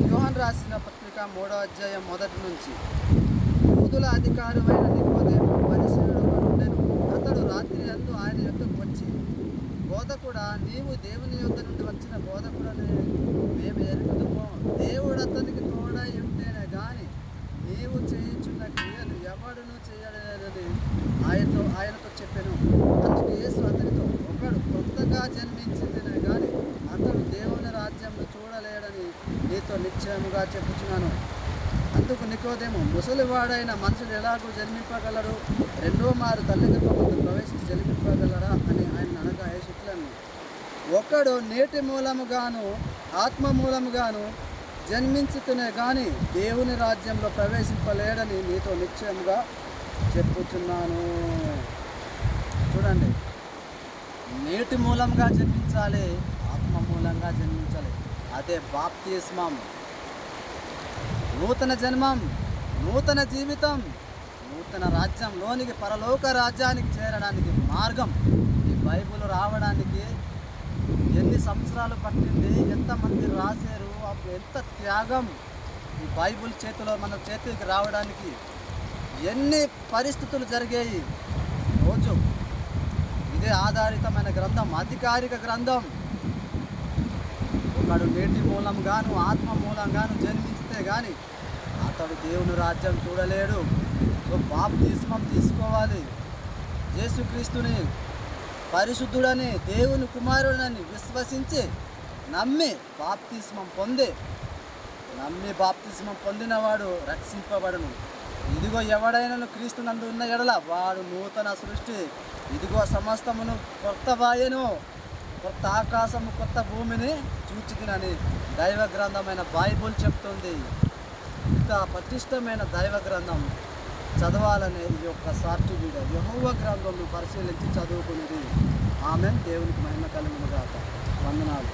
యోహాను రాసిన పత్రిక 3వ అధ్యాయం మొదటి నుంచి. యూదుల అధికారమైన నికోదేము పరిసయ్యుడుగా ఉండెను. అతడు రాత్రి అందు ఆయన యొద్దకు వచ్చి, బోధకుడా, నీవు దేవుని యొద్ద నుండి వచ్చిన బోధకుడని మేము ఎరుగుదుము. దేవుడు అతనికి తోడై ఉంటేనే గాని నీవు చేయుచున్న క్రియలు ఎవడునూ చేయలేదని ఆయనతో చెప్పెను. అందుకు యేసు అతనితో, ఒకడు కొత్తగా జన్మించిందనే గాని అతడు దేవుని రాజ్యంలో చూడలేడని నీతో నిశ్చయముగా చెప్పుచున్నాను. అందుకు నికోదేము, ముసలివాడైన మనుషులు ఎలాగూ జన్మింపగలరు? రెండో మారు తల్లి గర్భమందు ప్రవేశించి జన్మింపగలరా అని ఆయన అనగా యేసు ఇట్లనెను, ఒకడు నీటి మూలముగాను ఆత్మ మూలముగాను జన్మించుతూనే కానీ దేవుని రాజ్యంలో ప్రవేశింపలేడని నీతో నిశ్చయముగా చెప్పుచున్నాను. చూడండి, నీటి మూలంగా జన్మించాలి, ఆత్మ మూలంగా జన్మించాలి. అదే బాప్తిస్మం. నూతన జన్మం, నూతన జీవితం, నూతన రాజ్యంలోనికి, పరలోక రాజ్యానికి చేరడానికి మార్గం. ఈ బైబిల్ రావడానికి ఎన్ని సంవత్సరాలు పట్టింది, ఎంతమంది రాశారు, ఎంత త్యాగం. ఈ బైబిల్ మన చేతికి రావడానికి ఎన్ని పరిస్థితులు జరిగాయి. రోజు ఇదే ఆధారితమైన గ్రంథం, అధికారిక గ్రంథం. ఒకడు నీటి మూలంగాను ఆత్మ మూలంగాను జన్మించితే కానీ అతడు దేవుని రాజ్యం చూడలేడు. సో బాప్తిస్మం తీసుకోవాలి. యేసుక్రీస్తుని పరిశుద్ధుడని, దేవుని కుమారుడని విశ్వసించి నమ్మి బాప్తిస్మం పొందినవాడు రక్షింపబడును. ఇదిగో ఎవడైనా క్రీస్తునందు ఉన్న ఎడల వాడు నూతన సృష్టి. ఇదిగో సమస్తమును కొత్తవాయెను, కొత్త ఆకాశము కొత్త భూమిని చూచితినని దైవ గ్రంథమైన బైబుల్ చెప్తుంది. ఇంత పటిష్టమైన దైవ గ్రంథం చదవాలనే ఇది ఒక సార్టి వీడియో. యెహోవా గ్రంథంను పరిశీలించి చదువుకునేది. ఆమేన్. దేవునికి మహిమ కలుగును గాక. వందనాలు.